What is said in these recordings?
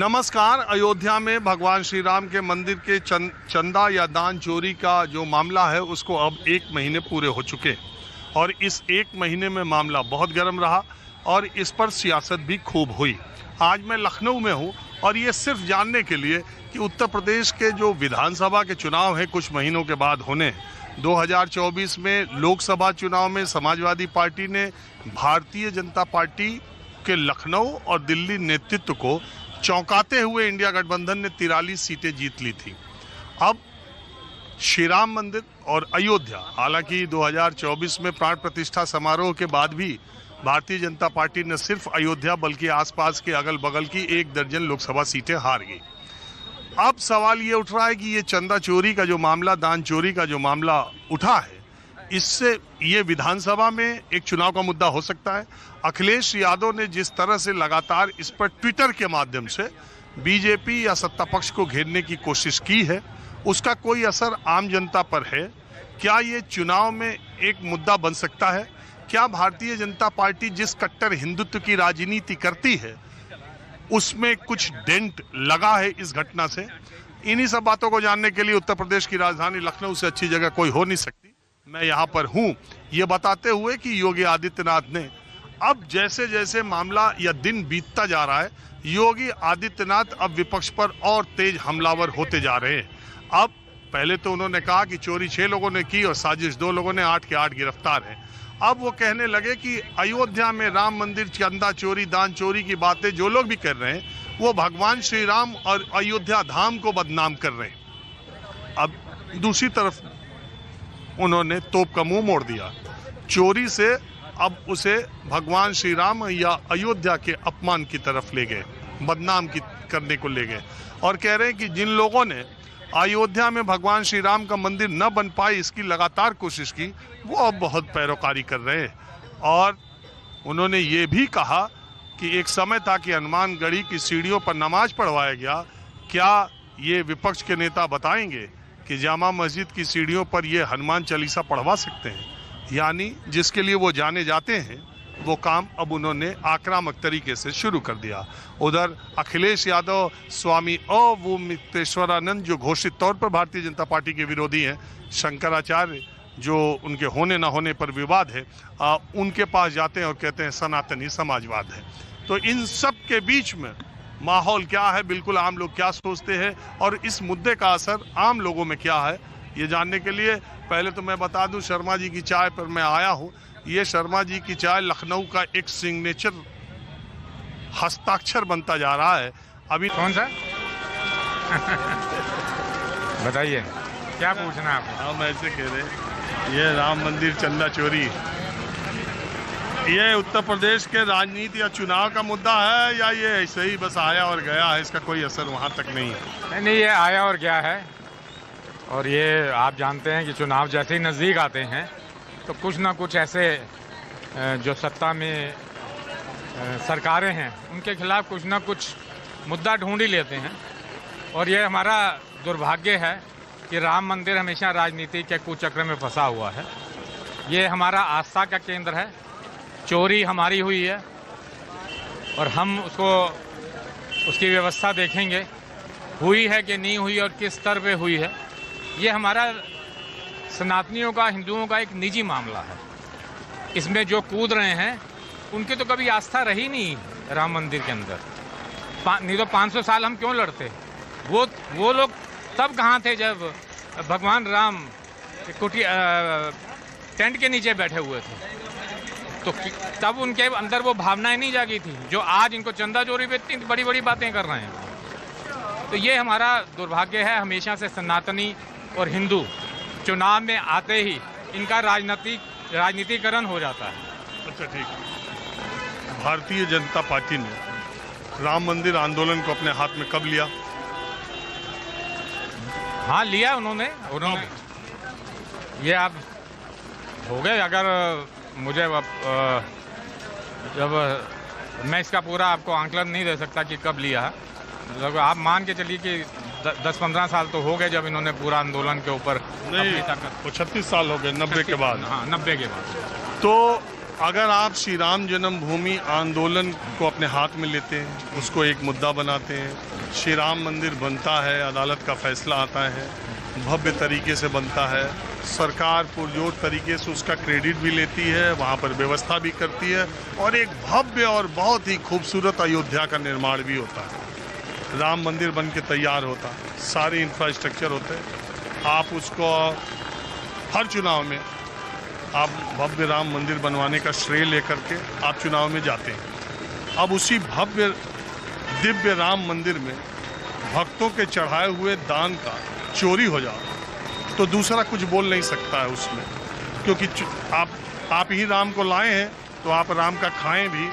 नमस्कार। अयोध्या में भगवान श्री राम के मंदिर के चंदा या दान चोरी का जो मामला है उसको अब 1 महीने पूरे हो चुके और इस 1 महीने में मामला बहुत गर्म रहा और इस पर सियासत भी खूब हुई। आज मैं लखनऊ में हूँ और ये सिर्फ जानने के लिए कि उत्तर प्रदेश के जो विधानसभा के चुनाव हैं कुछ महीनों के बाद होने, 2024 में लोकसभा चुनाव में समाजवादी पार्टी ने भारतीय जनता पार्टी के लखनऊ और दिल्ली नेतृत्व को चौंकाते हुए इंडिया गठबंधन ने 43 सीटें जीत ली थी। अब श्री राम मंदिर और अयोध्या, हालांकि 2024 में प्राण प्रतिष्ठा समारोह के बाद भी भारतीय जनता पार्टी न सिर्फ अयोध्या बल्कि आसपास के अगल बगल की 1 दर्जन लोकसभा सीटें हार गई। अब सवाल ये उठ रहा है कि ये चंदा चोरी का जो मामला, दान चोरी का जो मामला उठा है, इससे ये विधानसभा में एक चुनाव का मुद्दा हो सकता है। अखिलेश यादव ने जिस तरह से लगातार इस पर ट्विटर के माध्यम से बीजेपी या सत्ता पक्ष को घेरने की कोशिश की है, उसका कोई असर आम जनता पर है? क्या ये चुनाव में एक मुद्दा बन सकता है? क्या भारतीय जनता पार्टी जिस कट्टर हिंदुत्व की राजनीति करती है उसमें कुछ डेंट लगा है इस घटना से? इन्हीं सब बातों को जानने के लिए उत्तर प्रदेश की राजधानी लखनऊ से अच्छी जगह कोई हो नहीं सकती। मैं यहाँ पर हूँ ये बताते हुए कि योगी आदित्यनाथ ने अब जैसे जैसे मामला या दिन बीतता जा रहा है, योगी आदित्यनाथ अब विपक्ष पर और तेज हमलावर होते जा रहे हैं। अब पहले तो उन्होंने कहा कि चोरी 6 लोगों ने की और साजिश 2 लोगों ने, 8 के 8 गिरफ्तार हैं। अब वो कहने लगे कि अयोध्या में राम मंदिर चंदा चोरी, दान चोरी की बातें जो लोग भी कर रहे हैं वो भगवान श्री राम और अयोध्या धाम को बदनाम कर रहे हैं। अब दूसरी तरफ उन्होंने तोप का मुंह मोड़ दिया। चोरी से अब उसे भगवान श्री राम या अयोध्या के अपमान की तरफ ले गए, बदनाम करने को ले गए और कह रहे हैं कि जिन लोगों ने अयोध्या में भगवान श्री राम का मंदिर न बन पाए इसकी लगातार कोशिश की, वो अब बहुत पैरोकारी कर रहे हैं। और उन्होंने ये भी कहा कि एक समय था कि हनुमानगढ़ी की सीढ़ियों पर नमाज पढ़वाया गया। क्या ये विपक्ष के नेता बताएंगे कि जामा मस्जिद की सीढ़ियों पर ये हनुमान चालीसा पढ़वा सकते हैं? यानी जिसके लिए वो जाने जाते हैं वो काम अब उन्होंने आक्रामक तरीके से शुरू कर दिया। उधर अखिलेश यादव, स्वामी अवधूतेश्वरानंद जो घोषित तौर पर भारतीय जनता पार्टी के विरोधी हैं, शंकराचार्य जो उनके होने ना होने पर विवाद है, उनके पास जाते हैं और कहते हैं सनातनी समाजवाद है। तो इन सब के बीच में माहौल क्या है, बिल्कुल आम लोग क्या सोचते हैं और इस मुद्दे का असर आम लोगों में क्या है, ये जानने के लिए पहले तो मैं बता दूं शर्मा जी की चाय पर मैं आया हूं। ये शर्मा जी की चाय लखनऊ का एक सिग्नेचर हस्ताक्षर बनता जा रहा है। अभी कौन सा बताइए, क्या पूछना है आपको? हम ऐसे कह रहे, ये राम मंदिर चंदा चोरी, ये उत्तर प्रदेश के राजनीति या चुनाव का मुद्दा है या ये ऐसे ही बस आया और गया है, इसका कोई असर वहाँ तक नहीं है? नहीं, ये आया और गया है। और ये आप जानते हैं कि चुनाव जैसे ही नज़दीक आते हैं तो कुछ ना कुछ ऐसे जो सत्ता में सरकारें हैं उनके खिलाफ कुछ ना कुछ मुद्दा ढूंढ ही लेते हैं। और ये हमारा दुर्भाग्य है कि राम मंदिर हमेशा राजनीति के कुचक्र में फंसा हुआ है। ये हमारा आस्था का केंद्र है, चोरी हमारी हुई है और हम उसकी व्यवस्था देखेंगे, हुई है कि नहीं हुई और किस स्तर पे हुई है। ये हमारा सनातनियों का, हिंदुओं का एक निजी मामला है। इसमें जो कूद रहे हैं उनकी तो कभी आस्था रही नहीं राम मंदिर के अंदर। नहीं तो 500 साल हम क्यों लड़ते? वो लोग तब कहाँ थे जब भगवान राम टेंट के नीचे बैठे हुए थे, तो तब उनके अंदर वो भावनाएं नहीं जागी थी जो आज इनको चंदा चोरी पे इतनी बड़ी बड़ी बातें कर रहे हैं। तो ये हमारा दुर्भाग्य है। हमेशा से सनातनी और हिंदू चुनाव में आते ही इनका राजनीतिकरण हो जाता है। अच्छा, ठीक। भारतीय जनता पार्टी ने राम मंदिर आंदोलन को अपने हाथ में कब लिया? हाँ, लिया उन्होंने ये अब हो गए। अगर मुझे जब मैं इसका पूरा आपको आंकलन नहीं दे सकता कि कब लिया है, मतलब आप मान के चलिए कि 10-15 साल तो हो गए जब इन्होंने पूरा आंदोलन के ऊपर अपनी ताकत। 36 साल हो गए 90 के बाद। हाँ, 90 के बाद। तो अगर आप श्री राम जन्मभूमि आंदोलन को अपने हाथ में लेते हैं, उसको एक मुद्दा बनाते हैं, श्री राम मंदिर बनता है, अदालत का फैसला आता है, भव्य तरीके से बनता है, सरकार पुरजोर तरीके से उसका क्रेडिट भी लेती है, वहाँ पर व्यवस्था भी करती है और एक भव्य और बहुत ही खूबसूरत अयोध्या का निर्माण भी होता है। राम मंदिर बन के तैयार होता है, सारे इंफ्रास्ट्रक्चर होते हैं। आप उसको हर चुनाव में आप भव्य राम मंदिर बनवाने का श्रेय लेकर के आप चुनाव में जाते हैं। अब उसी भव्य दिव्य राम मंदिर में भक्तों के चढ़ाए हुए दान का चोरी हो जाए तो दूसरा कुछ बोल नहीं सकता है उसमें, क्योंकि आप ही राम को लाए हैं तो आप राम का खाएं भी,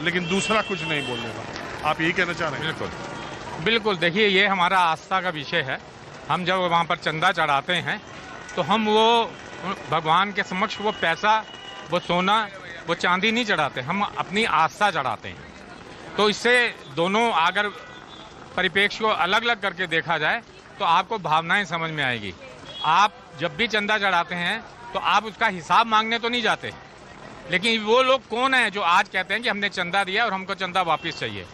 लेकिन दूसरा कुछ नहीं बोलेगा। आप यही कहना चाह रहे हैं? बिल्कुल बिल्कुल। देखिए, ये हमारा आस्था का विषय है। हम जब वहाँ पर चंदा चढ़ाते हैं तो हम वो भगवान के समक्ष वो पैसा, वो सोना, वो चांदी नहीं चढ़ाते, हम अपनी आस्था चढ़ाते हैं। तो इससे दोनों अगर परिप्रेक्ष्य को अलग अलग करके देखा जाए तो आपको भावनाएं समझ में आएगी। आप जब भी चंदा चढ़ाते हैं तो आप उसका हिसाब मांगने तो नहीं जाते, लेकिन वो लोग कौन है जो आज कहते हैं कि हमने चंदा दिया और हमको चंदा वापस चाहिए?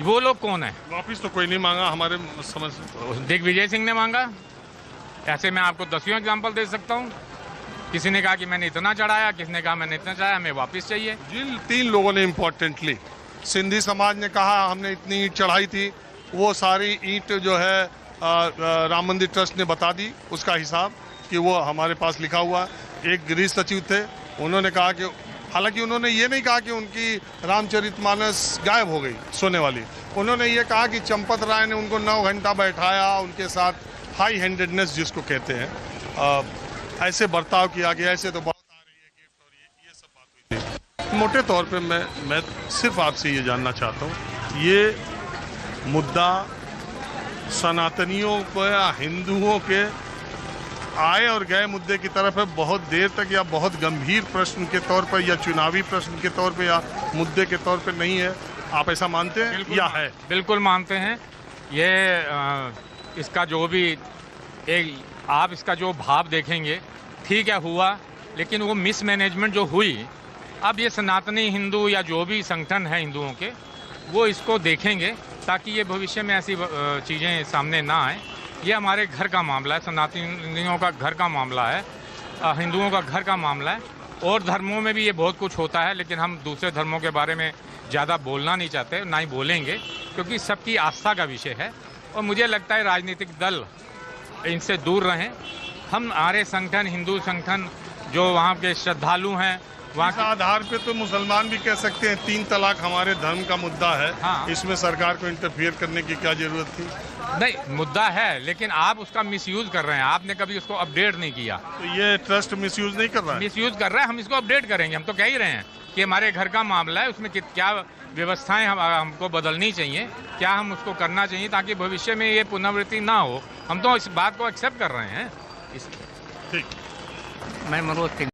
वो लोग कौन है? वापस तो कोई नहीं मांगा हमारे समझ। दिग्विजय सिंह ने मांगा। ऐसे मैं आपको 10 एग्जाम्पल दे सकता हूँ। किसी ने कहा कि मैंने इतना चढ़ाया, किसी ने कहा मैंने इतना चढ़ाया, हमें वापस चाहिए। जिन 3 लोगों ने इम्पोर्टेंटली, सिंधी समाज ने कहा हमने इतनी ईंट चढ़ाई थी, वो सारी ईंट जो है राम मंदिर ट्रस्ट ने बता दी उसका हिसाब कि वो हमारे पास लिखा हुआ। एक गृह सचिव थे, उन्होंने कहा कि, हालांकि उन्होंने ये नहीं कहा कि उनकी रामचरितमानस गायब हो गई सोने वाली, उन्होंने ये कहा कि चंपत राय ने उनको 9 घंटा बैठाया, उनके साथ हाई हैंडेडनेस जिसको कहते हैं, ऐसे बर्ताव किया गया, ऐसे तो बहुत आ रही है गिफ्ट और ये सब बात हुई थी। मोटे तौर पे मैं सिर्फ आपसे ये जानना चाहता हूँ, ये मुद्दा सनातनियों को या हिंदुओं के आए और गए मुद्दे की तरफ है, बहुत देर तक या बहुत गंभीर प्रश्न के तौर पर या चुनावी प्रश्न के तौर पर या मुद्दे के तौर पर नहीं है। आप ऐसा मानते हैं या है? बिल्कुल मानते हैं। ये इसका जो भी आप इसका जो भाव देखेंगे, ठीक है हुआ, लेकिन वो मिसमैनेजमेंट जो हुई, अब ये सनातनी हिंदू या जो भी संगठन है हिंदुओं के, वो इसको देखेंगे ताकि ये भविष्य में ऐसी चीज़ें सामने ना आए। ये हमारे घर का मामला है, सनातनियों का घर का मामला है, हिंदुओं का घर का मामला है। और धर्मों में भी ये बहुत कुछ होता है, लेकिन हम दूसरे धर्मों के बारे में ज़्यादा बोलना नहीं चाहते, ना ही बोलेंगे, क्योंकि सबकी आस्था का विषय है। और मुझे लगता है राजनीतिक दल इनसे दूर रहें। हम हमारे संगठन, हिंदू संगठन जो वहाँ के श्रद्धालु हैं, वहाँ इस आधार पे तो मुसलमान भी कह सकते हैं 3 तलाक हमारे धर्म का मुद्दा है। हाँ। इसमें सरकार को इंटरफियर करने की क्या जरूरत थी? नहीं, मुद्दा है, लेकिन आप उसका मिसयूज कर रहे हैं। आपने कभी उसको अपडेट नहीं किया। तो ये ट्रस्ट मिसयूज नहीं कर रहा है? मिसयूज कर रहा है। हम इसको अपडेट करेंगे। हम तो कह ही रहे हैं कि हमारे घर का मामला है, उसमें क्या व्यवस्थाएं हमको बदलनी चाहिए, क्या हम उसको करना चाहिए ताकि भविष्य में ये पुनरावृत्ति ना हो। हम तो इस बात को एक्सेप्ट कर रहे हैं। ठीक। मैं मनोज सिंह